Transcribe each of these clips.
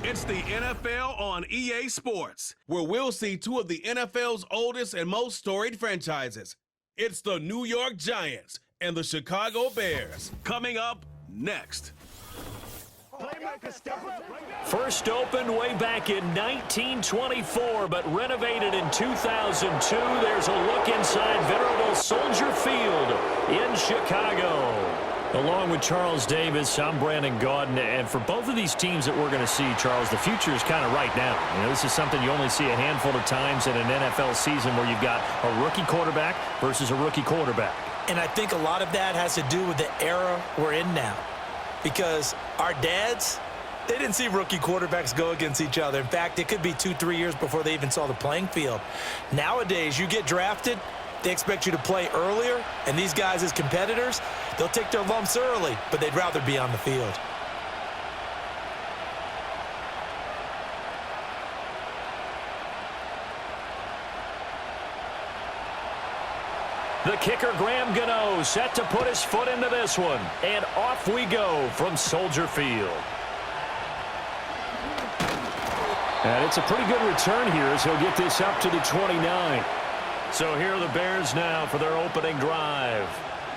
It's the NFL on EA Sports, where we'll see two of the NFL's oldest and most storied franchises. It's the New York Giants and the Chicago Bears. Coming up next. First opened way back in 1924, but renovated in 2002. There's a look inside venerable Soldier Field in Chicago. Along with Charles Davis, I'm Brandon Gaudin, and for both of these teams that we're going to see, Charles, the future is kind of right now. You know, this is something you only see a handful of times in an NFL season where you've got a rookie quarterback versus a rookie quarterback. And I think a lot of that has to do with the era we're in now. Because our dads, they didn't see rookie quarterbacks go against each other. In fact, it could be 2-3 years before they even saw the playing field. Nowadays, you get drafted, they expect you to play earlier, and these guys as competitors, they'll take their lumps early, but they'd rather be on the field. The kicker, Graham Gano, set to put his foot into this one. And off we go from Soldier Field. And it's a pretty good return here as he'll get this up to the 29. So here are the Bears now for their opening drive.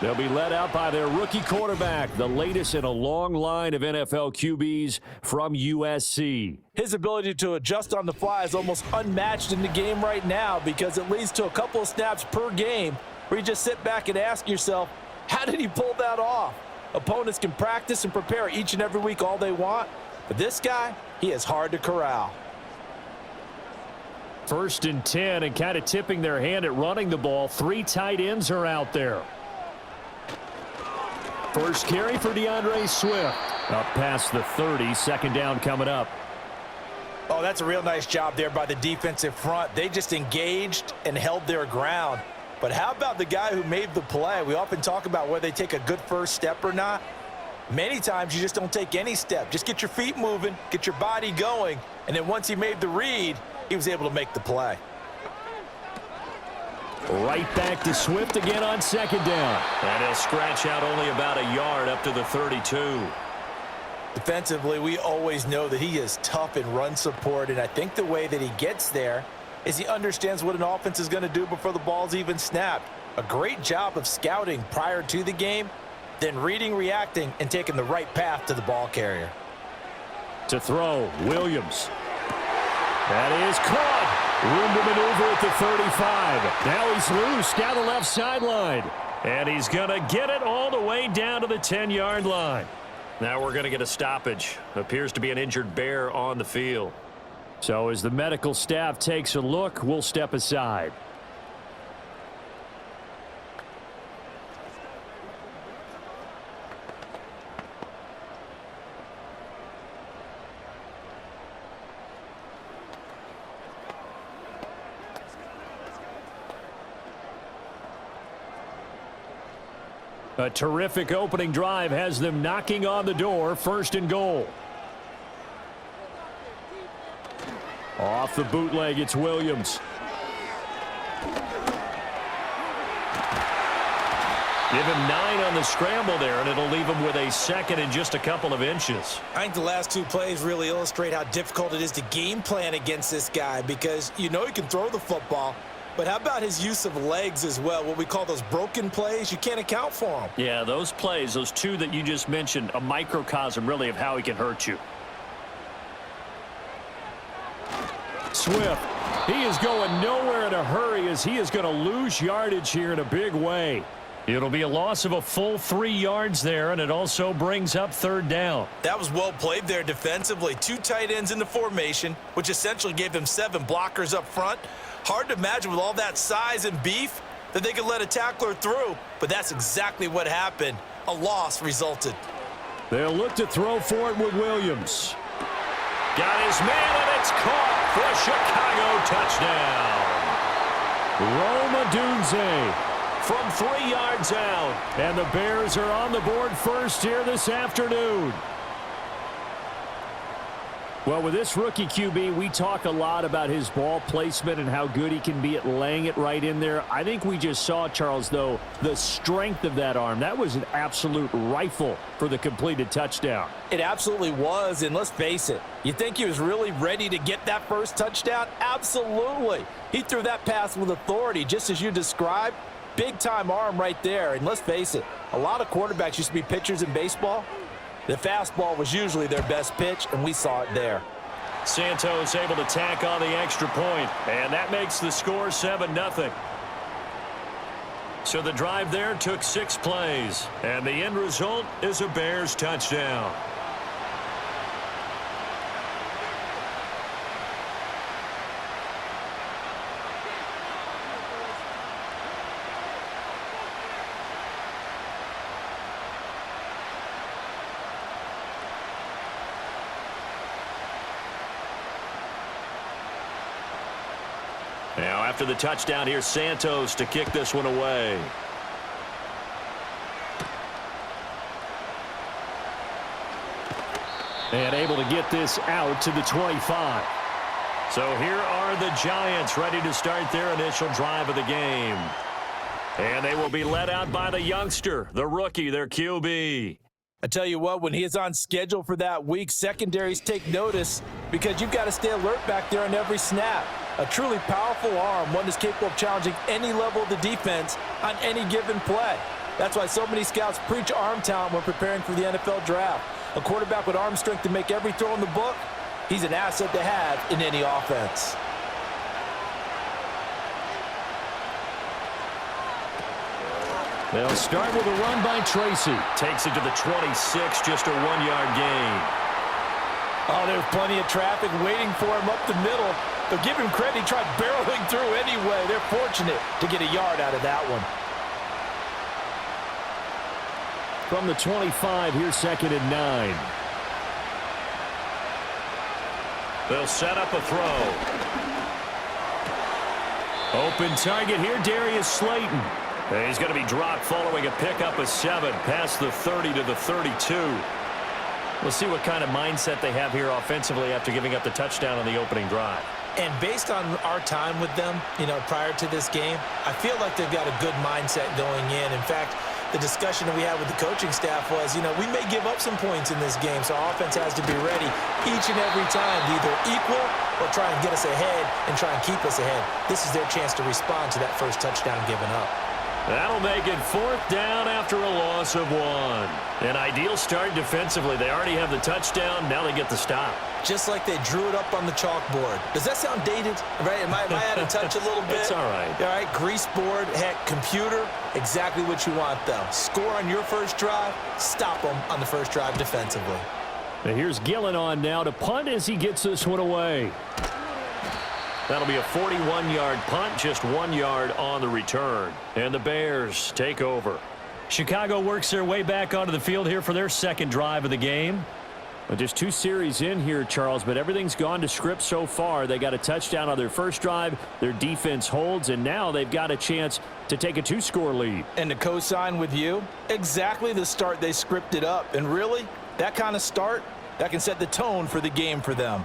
They'll be led out by their rookie quarterback, the latest in a long line of NFL QBs from USC. His ability to adjust on the fly is almost unmatched in the game right now because it leads to a couple of snaps per game where you just sit back and ask yourself, how did he pull that off? Opponents can practice and prepare each and every week all they want, but this guy, he is hard to corral. 1st and 10, and kind of tipping their hand at running the ball. 3 tight ends are out there. First carry for DeAndre Swift. Up past the 30, 2nd down coming up. Oh, that's a real nice job there by the defensive front. They just engaged and held their ground. But how about the guy who made the play? We often talk about whether they take a good first step or not. Many times you just don't take any step. Just get your feet moving, get your body going, and then once he made the read, he was able to make the play. Right back to Swift again on 2nd down. And he'll scratch out only about a yard up to the 32. Defensively, we always know that he is tough in run support, and I think the way that he gets there is he understands what an offense is going to do before the ball's even snapped. A great job of scouting prior to the game, then reading, reacting, and taking the right path to the ball carrier. To throw, Williams. That is caught. Room to maneuver at the 35. Now he's loose down the left sideline. And he's going to get it all the way down to the 10-yard line. Now we're going to get a stoppage. Appears to be an injured Bear on the field. So as the medical staff takes a look, we'll step aside. A terrific opening drive has them knocking on the door. 1st and goal. Off the bootleg, it's Williams. Give him 9 on the scramble there, and it'll leave him with a 2nd and just a couple of inches. I think the last 2 plays really illustrate how difficult it is to game plan against this guy because you know he can throw the football. But how about his use of legs as well, what we call those broken plays? You can't account for them. Yeah, those plays, those 2 that you just mentioned, a microcosm really of how he can hurt you. Swift, he is going nowhere in a hurry as he is going to lose yardage here in a big way. It'll be a loss of a full 3 yards there, and it also brings up 3rd down. That was well played there defensively. 2 tight ends in the formation, which essentially gave them 7 blockers up front. Hard to imagine with all that size and beef that they could let a tackler through, but that's exactly what happened. A loss resulted. They'll look to throw for it with Williams. Got his man, and it's caught for a Chicago touchdown. Rome Odunze from 3 yards out, and the Bears are on the board first here this afternoon. Well, with this rookie QB, we talk a lot about his ball placement and how good he can be at laying it right in there. I think we just saw, Charles, though, the strength of that arm. That was an absolute rifle for the completed touchdown. It absolutely was, and let's face it, you think he was really ready to get that first touchdown? Absolutely. He threw that pass with authority, just as you described. Big-time arm right there, and let's face it, a lot of quarterbacks used to be pitchers in baseball. The fastball was usually their best pitch, and we saw it there. Santos able to tack on the extra point, and that makes the score 7-0. So the drive there took 6 plays, and the end result is a Bears touchdown. Now, after the touchdown, here's Santos to kick this one away. And able to get this out to the 25. So here are the Giants ready to start their initial drive of the game. And they will be led out by the youngster, the rookie, their QB. I tell you what, when he is on schedule for that week, secondaries take notice because you've got to stay alert back there on every snap. A truly powerful arm, one that's capable of challenging any level of the defense on any given play. That's why so many scouts preach arm talent when preparing for the NFL draft. A quarterback with arm strength to make every throw in the book, he's an asset to have in any offense. They'll start with a run by Tracy. Takes it to the 26, just a 1-yard gain. Oh, there's plenty of traffic waiting for him up the middle. But give him credit, he tried barreling through anyway. They're fortunate to get a yard out of that one. From the 25, here's 2nd and 9. They'll set up a throw. Open target here, Darius Slayton. And he's going to be dropped following a pickup of 7 past the 30 to the 32. We'll see what kind of mindset they have here offensively after giving up the touchdown on the opening drive. And based on our time with them, prior to this game, I feel like they've got a good mindset going in. In fact, the discussion that we had with the coaching staff was, we may give up some points in this game, so our offense has to be ready each and every time to either equal or try and get us ahead and try and keep us ahead. This is their chance to respond to that first touchdown given up. That'll make it 4th down after a loss of 1. An ideal start defensively. They already have the touchdown. Now they get the stop. Just like they drew it up on the chalkboard. Does that sound dated? Right? Am I out of touch a little bit? It's all right. All right, grease board, heck, computer, exactly what you want, though. Score on your first drive, stop them on the first drive defensively. Now here's Gillen on now to punt as he gets this one away. That'll be a 41-yard punt, just 1 yard on the return. And the Bears take over. Chicago works their way back onto the field here for their second drive of the game. Well, just 2 series in here, Charles, but everything's gone to script so far. They got a touchdown on their first drive. Their defense holds, and now they've got a chance to take a 2-score lead. And to co-sign with you, exactly the start they scripted up. And really, that kind of start, that can set the tone for the game for them.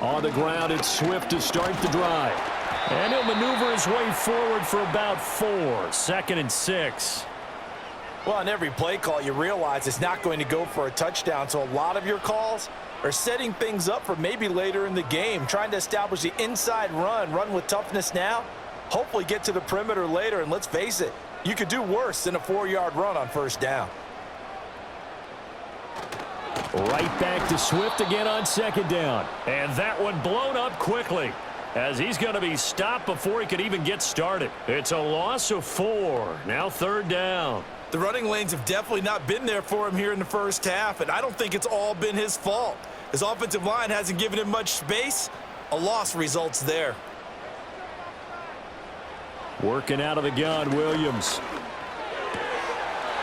On the ground, it's Swift to start the drive. And he'll maneuver his way forward for about 4. 2nd and 6. Well, on every play call, you realize it's not going to go for a touchdown. So a lot of your calls are setting things up for maybe later in the game, trying to establish the inside run with toughness now, hopefully get to the perimeter later. And let's face it, you could do worse than a 4-yard run on first down. Right back to Swift again on 2nd down. And that one blown up quickly as he's going to be stopped before he could even get started. It's a loss of 4. Now 3rd down. The running lanes have definitely not been there for him here in the first half, and I don't think it's all been his fault. His offensive line hasn't given him much space. A loss results there. Working out of the gun, Williams.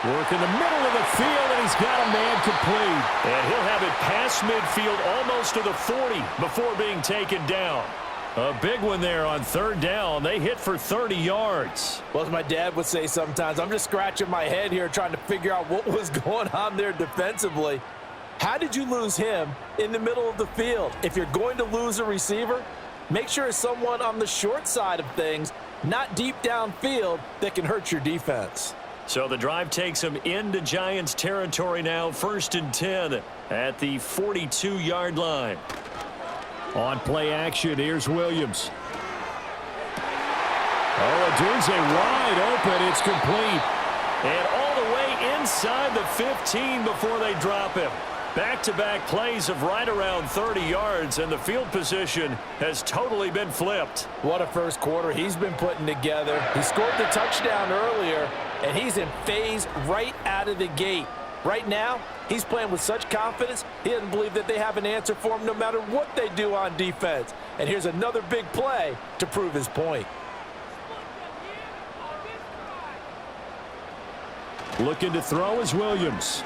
Working the middle of the field, and he's got a man complete. And he'll have it past midfield almost to the 40 before being taken down. A big one there on 3rd down. They hit for 30 yards. Well, as my dad would say sometimes, I'm just scratching my head here trying to figure out what was going on there defensively. How did you lose him in the middle of the field? If you're going to lose a receiver, make sure it's someone on the short side of things, not deep downfield, that can hurt your defense. So the drive takes them into Giants territory now, 1st and 10 at the 42-yard line. On play action, here's Williams. Oh, Odunze wide open. It's complete. And all the way inside the 15 before they drop him. Back-to-back plays of right around 30 yards, and the field position has totally been flipped. What a first quarter he's been putting together. He scored the touchdown earlier, and he's in phase right out of the gate. Right now, he's playing with such confidence, he doesn't believe that they have an answer for him no matter what they do on defense. And here's another big play to prove his point. Looking to throw is Williams.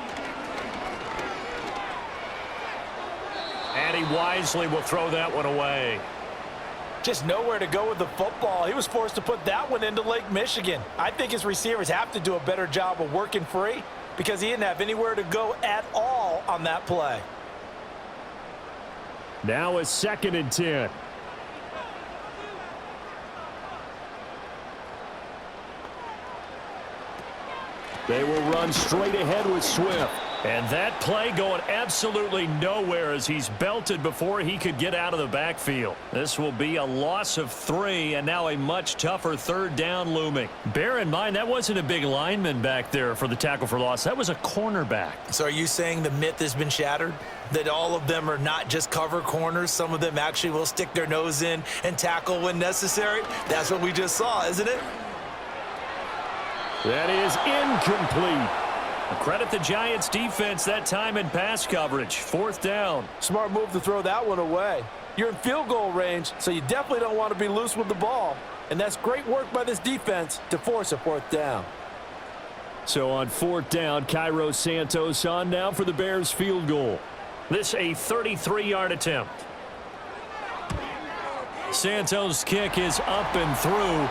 And he wisely will throw that one away. Just nowhere to go with the football. He was forced to put that one into Lake Michigan. I think his receivers have to do a better job of working free because he didn't have anywhere to go at all on that play. Now a 2nd and 10. They will run straight ahead with Swift. And that play going absolutely nowhere as he's belted before he could get out of the backfield. This will be a loss of 3, and now a much tougher 3rd down looming. Bear in mind, that wasn't a big lineman back there for the tackle for loss. That was a cornerback. So are you saying the myth has been shattered? That all of them are not just cover corners? Some of them actually will stick their nose in and tackle when necessary? That's what we just saw, isn't it? That is incomplete. Credit the Giants defense that time in pass coverage. 4th down. Smart move to throw that one away. You're in field goal range, so you definitely don't want to be loose with the ball. And that's great work by this defense to force a 4th down. So on 4th down, Cairo Santos on now for the Bears field goal. This a 33-yard attempt. Santos' kick is up and through.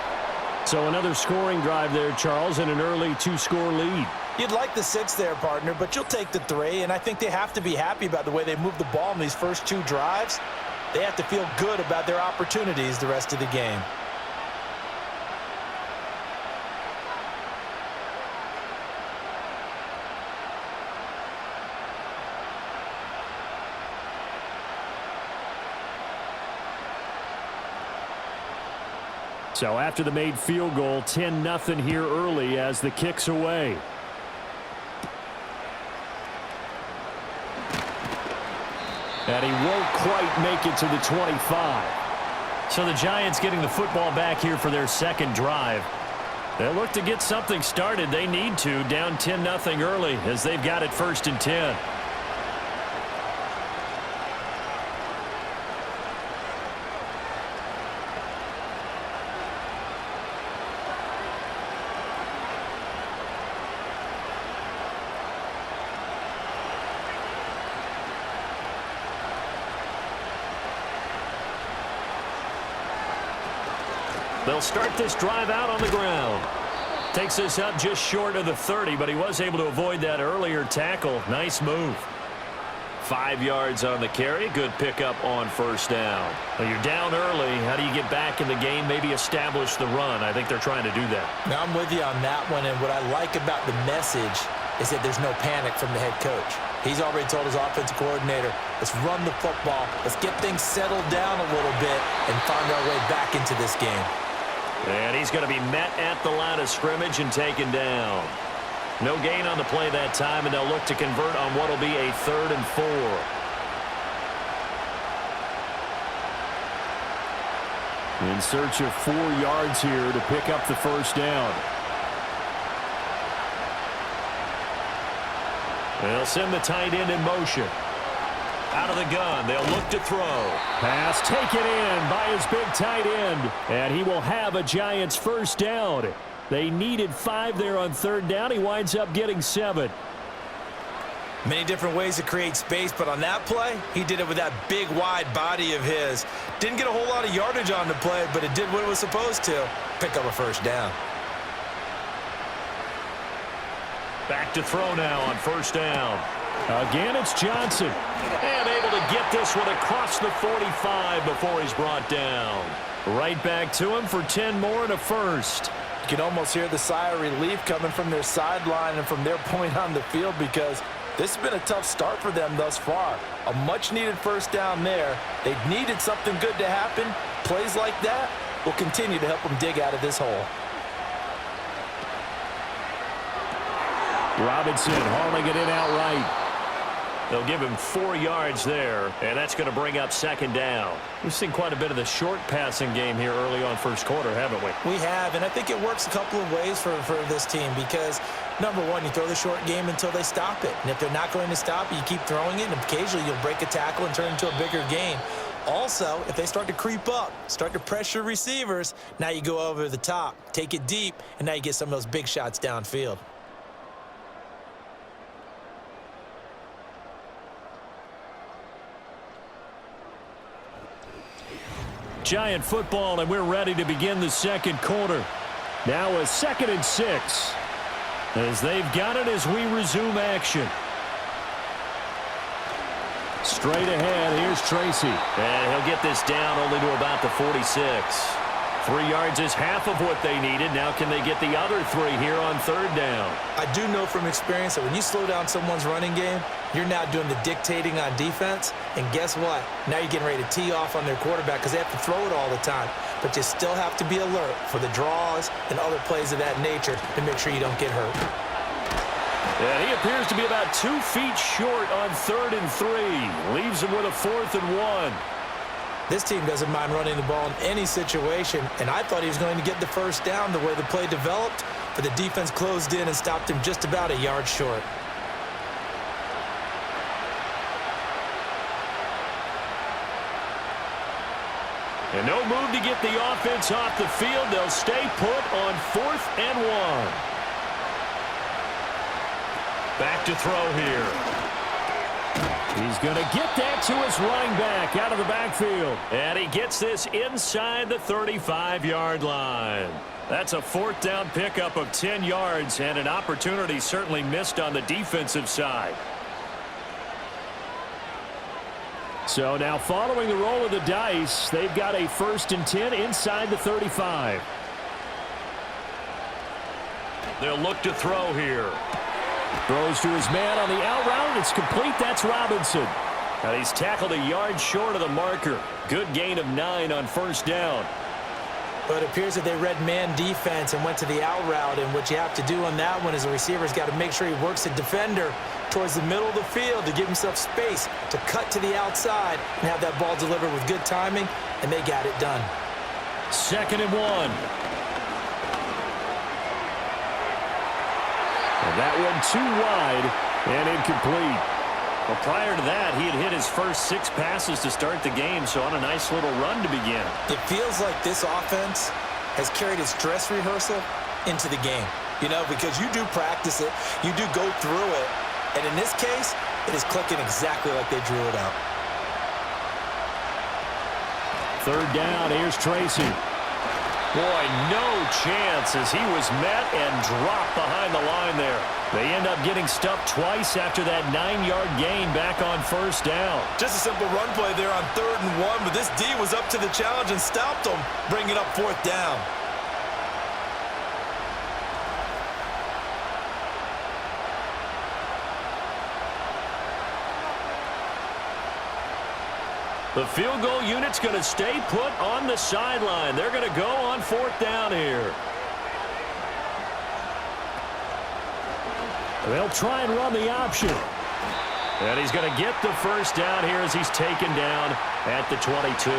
So another scoring drive there, Charles, and an early 2-score lead. You'd like the 6 there, partner, but you'll take the 3, and I think they have to be happy about the way they moved the ball in these first 2 drives. They have to feel good about their opportunities the rest of the game. So after the made field goal, 10-0 here early as the kick's away. And he won't quite make it to the 25. So the Giants getting the football back here for their 2nd drive. They'll look to get something started. They need to, down 10-0 early as they've got it 1st and 10. They'll start this drive out on the ground. Takes us up just short of the 30, but he was able to avoid that earlier tackle. Nice move. 5 yards on the carry. Good pickup on 1st down. Well, you're down early. How do you get back in the game? Maybe establish the run. I think they're trying to do that. Now, I'm with you on that one, and what I like about the message is that there's no panic from the head coach. He's already told his offensive coordinator, let's run the football, let's get things settled down a little bit and find our way back into this game. And he's going to be met at the line of scrimmage and taken down. No gain on the play that time, and they'll look to convert on what will be a 3rd and 4. In search of 4 yards here to pick up the 1st down. They'll send the tight end in motion. Out of the gun, they'll look to throw. Pass taken in by his big tight end, and he will have a Giants 1st down. They needed 5 there on 3rd down. He winds up getting 7. Many different ways to create space, but on that play, he did it with that big, wide body of his. Didn't get a whole lot of yardage on the play, but it did what it was supposed to. Pick up a 1st down. Back to throw now on 1st down. Again, it's Jaxson. And able to get this one across the 45 before he's brought down. Right back to him for 10 more and a first. You can almost hear the sigh of relief coming from their sideline and from their point on the field, because this has been a tough start for them thus far. A much-needed first down there. They've needed something good to happen. Plays like that will continue to help them dig out of this hole. Robinson hauling it in outright. They'll give him 4 yards there, and that's going to bring up second down. We've seen quite a bit of the short passing game here early on first quarter, haven't we? We have, and I think it works a couple of ways for this team because, number one, you throw the short game until they stop it. And if they're not going to stop it, you keep throwing it, and occasionally you'll break a tackle and turn it into a bigger gain. Also, if they start to creep up, start to pressure receivers, now you go over the top, take it deep, and now you get some of those big shots downfield. Giant football, and we're ready to begin the second quarter. Now a 2nd and 6 as they've got it as we resume action. Straight ahead, here's Tracy. And he'll get this down only to about the 46. 3 yards is half of what they needed. Now can they get the other 3 here on third down? I do know from experience that when you slow down someone's running game, you're now doing the dictating on defense. And guess what? Now you're getting ready to tee off on their quarterback because they have to throw it all the time. But you still have to be alert for the draws and other plays of that nature to make sure you don't get hurt. And he appears to be about 2 feet short on 3rd and 3. Leaves him with a 4th and 1. This team doesn't mind running the ball in any situation, and I thought he was going to get the first down the way the play developed, but the defense closed in and stopped him just about a yard short. And no move to get the offense off the field. They'll stay put on 4th and 1. Back to throw here. He's going to get that to his running back out of the backfield. And he gets this inside the 35-yard line. That's a 4th down pickup of 10 yards and an opportunity certainly missed on the defensive side. So now following the roll of the dice, they've got a 1st and 10 inside the 35. They'll look to throw here. Throws to his man on the out route. It's complete. That's Robinson. And he's tackled a yard short of the marker. Good gain of 9 on 1st down. But it appears that they read man defense and went to the out route. And what you have to do on that one is the receiver's got to make sure he works the defender towards the middle of the field to give himself space to cut to the outside and have that ball delivered with good timing. And they got it done. 2nd and 1. And that one too wide and incomplete. Well, prior to that, he had hit his first 6 passes to start the game, so on a nice little run to begin. It feels like this offense has carried its dress rehearsal into the game, you know, because you do practice it, you do go through it, and in this case, it is clicking exactly like they drew it up. 3rd down, here's Tracy. Boy, no chance as he was met and dropped behind the line there. They end up getting stuffed twice after that 9-yard gain back on 1st down. Just a simple run play there on 3rd and 1, but this D was up to the challenge and stopped them, bringing up 4th down. The field goal unit's going to stay put on the sideline. They're going to go on 4th down here. They'll try and run the option. And he's going to get the first down here as he's taken down at the 22.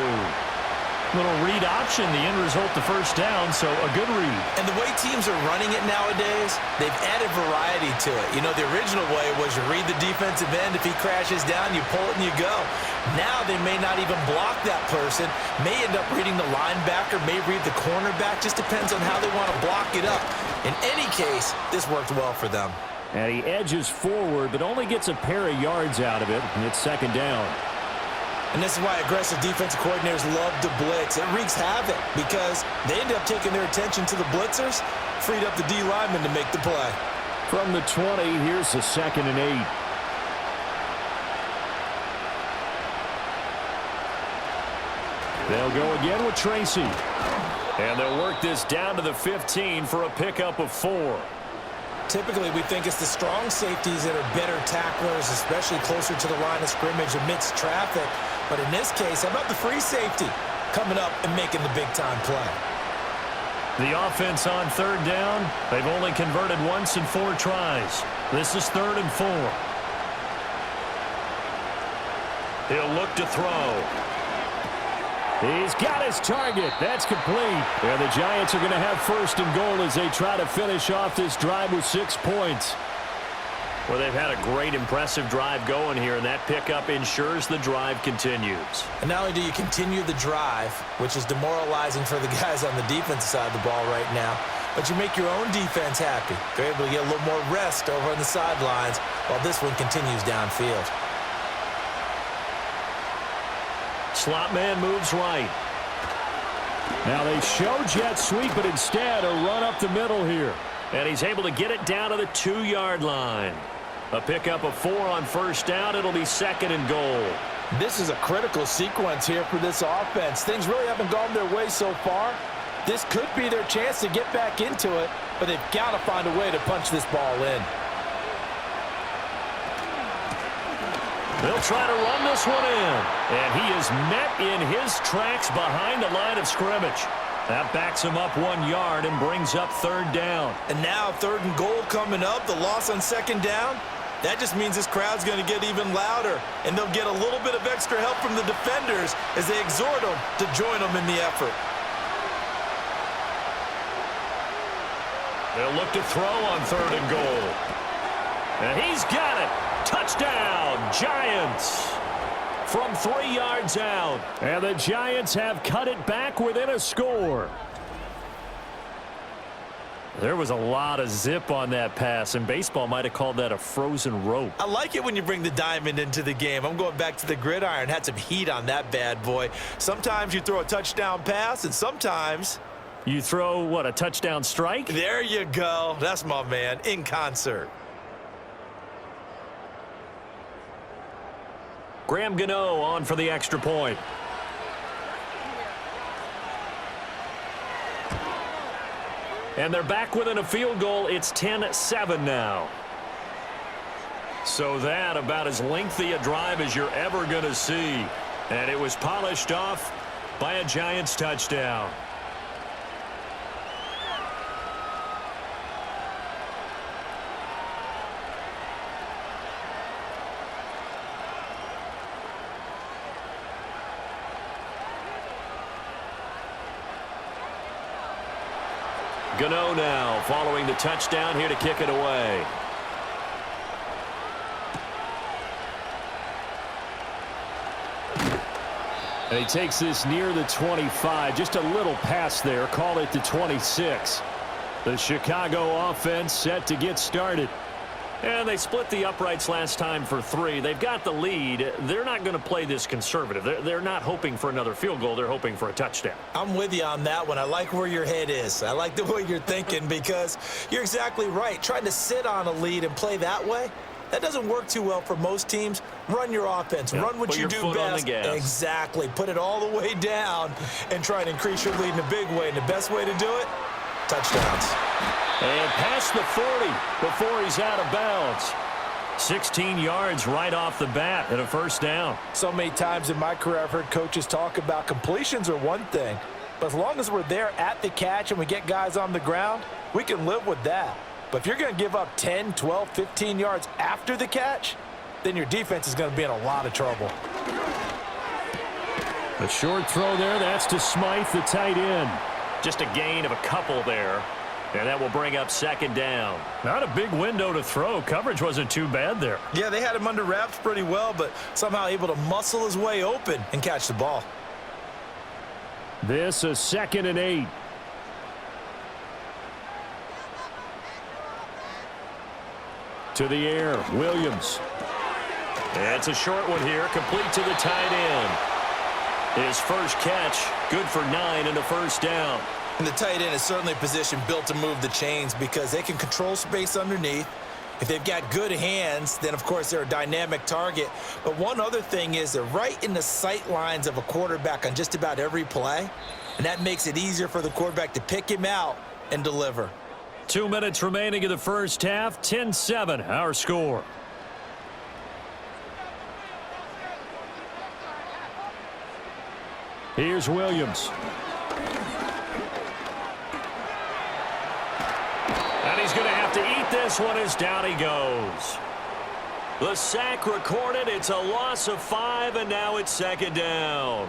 Little read option, the end result, the first down, so a good read. And the way teams are running it nowadays, they've added variety to it. You know, the original way was you read the defensive end. If he crashes down, you pull it and you go. Now they may not even block that person, may end up reading the linebacker, may read the cornerback. Just depends on how they want to block it up. In any case, this worked well for them. And he edges forward, but only gets a pair of yards out of it, and it's 2nd down. And this is why aggressive defensive coordinators love to blitz. It wreaks havoc because they end up taking their attention to the blitzers, freed up the D lineman to make the play. From the 20, here's the 2nd and 8. They'll go again with Tracy. And they'll work this down to the 15 for a pickup of 4. Typically, we think it's the strong safeties that are better tacklers, especially closer to the line of scrimmage amidst traffic. But in this case, how about the free safety coming up and making the big-time play? The offense on 3rd down, they've only converted once in 4 tries. This is 3rd and 4. He'll look to throw. He's got his target. That's complete. And the Giants are going to have 1st and goal as they try to finish off this drive with 6 points. Well, they've had a great, impressive drive going here, and that pickup ensures the drive continues. And not only do you continue the drive, which is demoralizing for the guys on the defensive side of the ball right now, but you make your own defense happy. They're able to get a little more rest over on the sidelines while this one continues downfield. Slot man moves right. Now they show jet sweep, but instead a run up the middle here. And he's able to get it down to the 2-yard line. A pickup of 4 on 1st down. It'll be 2nd and goal. This is a critical sequence here for this offense. Things really haven't gone their way so far. This could be their chance to get back into it, but they've got to find a way to punch this ball in. They'll try to run this one in. And he is met in his tracks behind the line of scrimmage. That backs him up 1 yard and brings up 3rd down. And now 3rd and goal coming up. The loss on 2nd down. That just means this crowd's going to get even louder. And they'll get a little bit of extra help from the defenders as they exhort them to join them in the effort. They'll look to throw on 3rd and goal. And he's got it. Touchdown, Giants. From 3 yards out. And the Giants have cut it back within a score. There was a lot of zip on that pass, and baseball might have called that a frozen rope. I like it when you bring the diamond into the game. I'm going back to the gridiron. Had some heat on that bad boy. Sometimes you throw a touchdown pass, and sometimes you throw, what, a touchdown strike? There you go. That's my man, in concert. Graham Gano on for the extra point. And they're back within a field goal. It's 10-7 now. So that about as lengthy a drive as you're ever going to see. And it was polished off by a Giants touchdown. Gano now following the touchdown here to kick it away. And he takes this near the 25, just a little pass there, call it the 26. The Chicago offense set to get started. And they split the uprights last time for 3. They've got the lead. They're not going to play this conservative. They're not hoping for another field goal. They're hoping for a touchdown. I'm with you on that one. I like where your head is. I like the way you're thinking because you're exactly right. Trying to sit on a lead and play that way, that doesn't work too well for most teams. Run your offense. Run what you do best. Exactly. Put it all the way down and try and increase your lead in a big way. And the best way to do it, touchdowns. And past the 40 before he's out of bounds. 16 yards right off the bat and a 1st down. So many times in my career I've heard coaches talk about completions are one thing, but as long as we're there at the catch and we get guys on the ground, we can live with that. But if you're going to give up 10, 12, 15 yards after the catch, then your defense is going to be in a lot of trouble. A short throw there. That's to Smythe, the tight end. Just a gain of a couple there. And that will bring up 2nd down. Not a big window to throw. Coverage wasn't too bad there. Yeah, they had him under wraps pretty well, but somehow able to muscle his way open and catch the ball. This a 2nd and 8. To the air, Williams. And it's a short one here, complete to the tight end. His first catch, good for 9 and a 1st down. And the tight end is certainly a position built to move the chains because they can control space underneath. If they've got good hands, then, of course, they're a dynamic target. But one other thing is they're right in the sight lines of a quarterback on just about every play, and that makes it easier for the quarterback to pick him out and deliver. 2 minutes remaining in the first half. 10-7, our score. Here's Williams. And he's going to have to eat this one as down he goes. The sack recorded. It's a loss of 5, and now it's second down.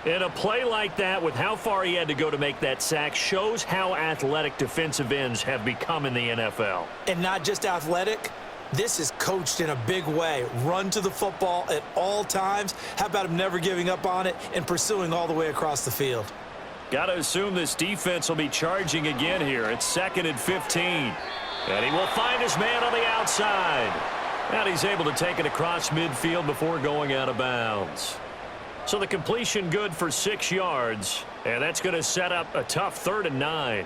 In a play like that, with how far he had to go to make that sack, shows how athletic defensive ends have become in the NFL. And not just athletic. This is coached in a big way. Run to the football at all times. How about him never giving up on it and pursuing all the way across the field? Got to assume this defense will be charging again here. It's 2nd and 15. And he will find his man on the outside. And he's able to take it across midfield before going out of bounds. So the completion good for 6 yards. And that's going to set up a tough 3rd and 9.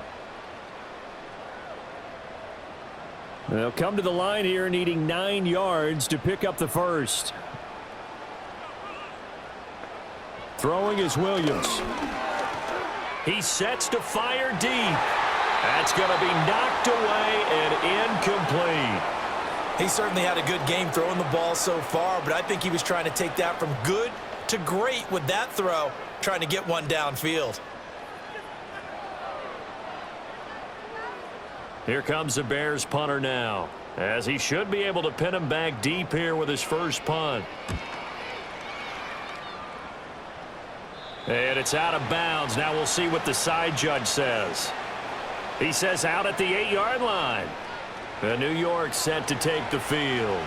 They'll come to the line here needing 9 yards to pick up the first. Throwing is Williams. He sets to fire deep. That's going to be knocked away and incomplete. He certainly had a good game throwing the ball so far, but I think he was trying to take that from good to great with that throw, trying to get one downfield. Here comes the Bears punter now, as he should be able to pin him back deep here with his first punt. And it's out of bounds. Now we'll see what the side judge says. He says out at the 8-yard line. The New York set to take the field.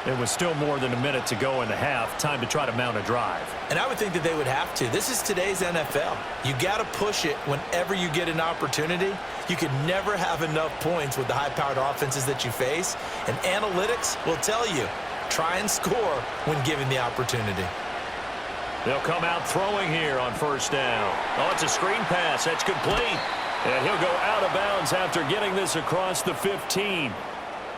It was still more than a minute to go in the half. Time to try to mount a drive. And I would think that they would have to. This is today's NFL. You got to push it whenever you get an opportunity. You can never have enough points with the high-powered offenses that you face. And analytics will tell you, try and score when given the opportunity. They'll come out throwing here on first down. Oh, it's a screen pass. That's complete. And he'll go out of bounds after getting this across the 15.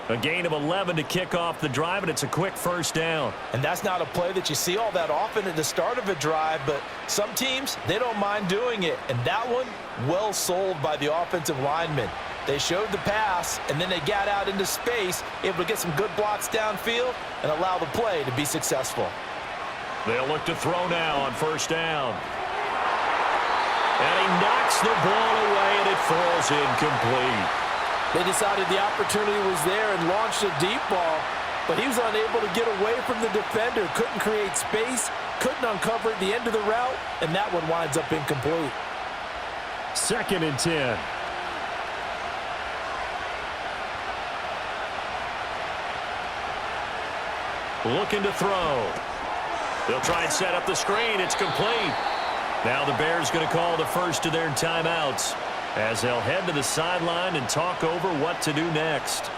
A gain of 11 to kick off the drive, and it's a quick first down. And that's not a play that you see all that often at the start of a drive, but some teams, they don't mind doing it. And that one, well sold by the offensive lineman. They showed the pass, and then they got out into space, able to get some good blocks downfield and allow the play to be successful. They'll look to throw now on first down. And he knocks the ball away, and it falls incomplete. They decided the opportunity was there and launched a deep ball, but he was unable to get away from the defender, couldn't create space, couldn't uncover at the end of the route, and that one winds up incomplete. 2nd and 10. Looking to throw. They'll try and set up the screen. It's complete. Now the Bears going to call the first of their timeouts, as they'll head to the sideline and talk over what to do next.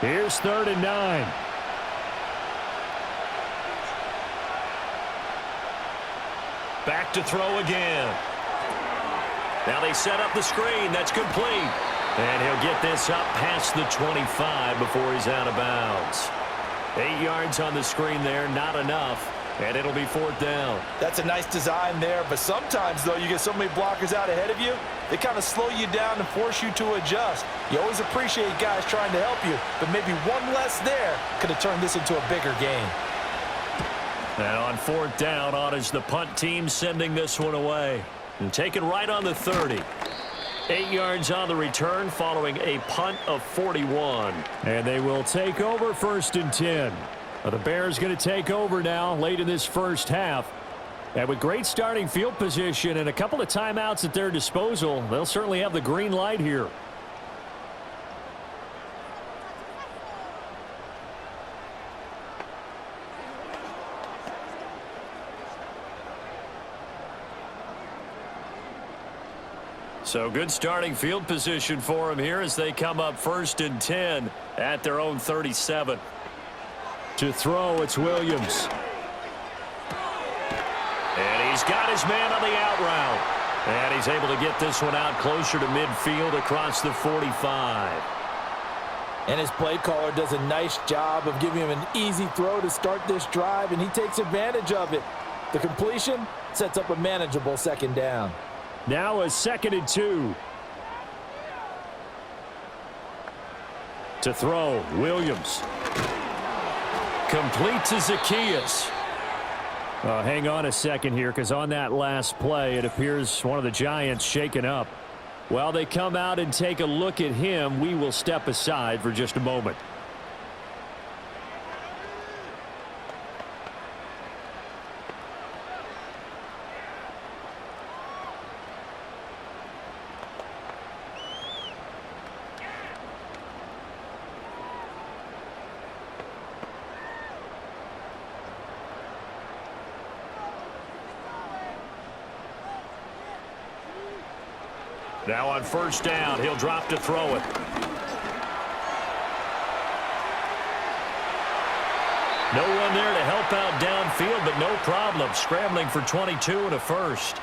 Here's 3rd and 9. Back to throw again. Now they set up the screen. That's complete. And he'll get this up past the 25 before he's out of bounds. 8 yards on the screen there, not enough. And it'll be 4th down. That's a nice design there, but sometimes, though, you get so many blockers out ahead of you, they kind of slow you down and force you to adjust. You always appreciate guys trying to help you, but maybe one less there could have turned this into a bigger game. And on 4th down, on is the punt team sending this one away. And taken right on the 30. 8 yards on the return following a punt of 41. And they will take over 1st and 10. The Bears going to take over now late in this first half. And with great starting field position and a couple of timeouts at their disposal, they'll certainly have the green light here. So good starting field position for them here as they come up 1st and 10 at their own 37. To throw, it's Williams. And he's got his man on the out route. And he's able to get this one out closer to midfield across the 45. And his play caller does a nice job of giving him an easy throw to start this drive, and he takes advantage of it. The completion sets up a manageable second down. Now a 2nd and 2. To throw, Williams. Complete to Zacchaeus. Hang on a second here, because on that last play, it appears one of the Giants shaken up. While they come out and take a look at him, we will step aside for just a moment. Now on 1st down, he'll drop to throw it. No one there to help out downfield, but no problem. Scrambling for 22 and a first.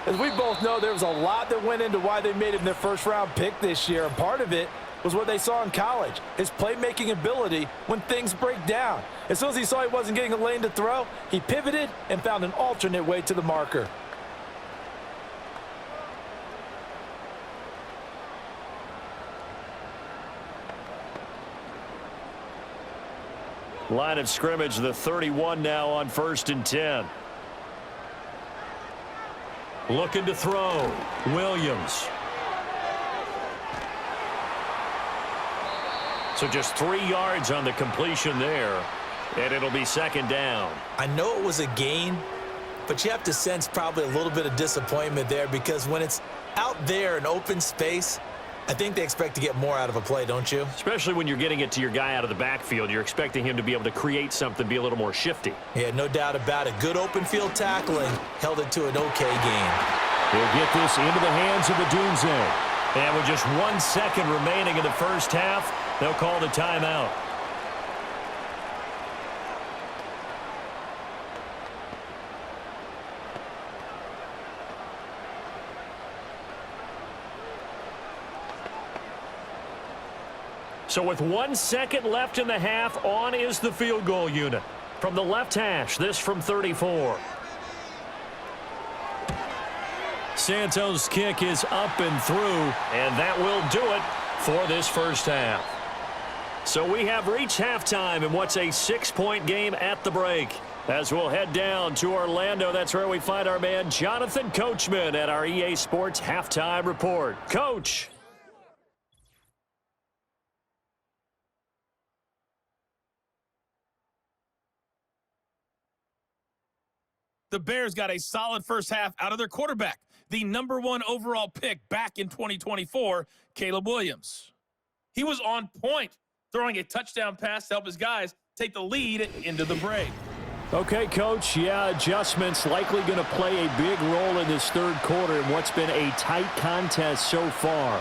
As we both know, there was a lot that went into why they made him their first-round pick this year, and part of it was what they saw in college, his playmaking ability when things break down. As soon as he saw he wasn't getting a lane to throw, he pivoted and found an alternate way to the marker. Line of scrimmage, the 31 now on 1st and 10. Looking to throw. Williams. So just 3 yards on the completion there, and it'll be 2nd down. I know it was a gain, but you have to sense probably a little bit of disappointment there, because when it's out there in open space, I think they expect to get more out of a play, don't you? Especially when you're getting it to your guy out of the backfield. You're expecting him to be able to create something, be a little more shifty. Yeah, no doubt about it. Good open field tackling held it to an okay game. He'll get this into the hands of the Doomsday. And with just 1 second remaining in the first half, they'll call the timeout. So with 1 second left in the half, on is the field goal unit. From the left hash, this from 34. Santos' kick is up and through, and that will do it for this first half. So we have reached halftime in what's a 6-point game at the break. As we'll head down to Orlando, that's where we find our man Jonathan Coachman at our EA Sports Halftime Report. Coach. The Bears got a solid first half out of their quarterback, the #1 overall pick back in 2024, Caleb Williams. He was on point, throwing a touchdown pass to help his guys take the lead into the break. Okay, Coach, yeah, adjustments likely going to play a big role in this 3rd quarter in what's been a tight contest so far.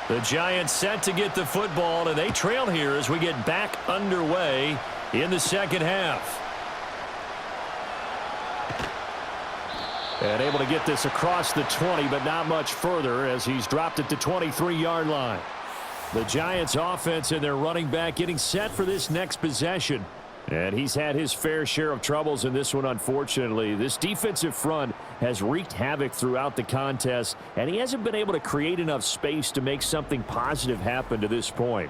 The Giants set to get the football, and they trail here as we get back underway in the second half. And able to get this across the 20, but not much further as he's dropped it to 23-yard line. The Giants offense and their running back getting set for this next possession. And he's had his fair share of troubles in this one, unfortunately. This defensive front has wreaked havoc throughout the contest, and he hasn't been able to create enough space to make something positive happen to this point.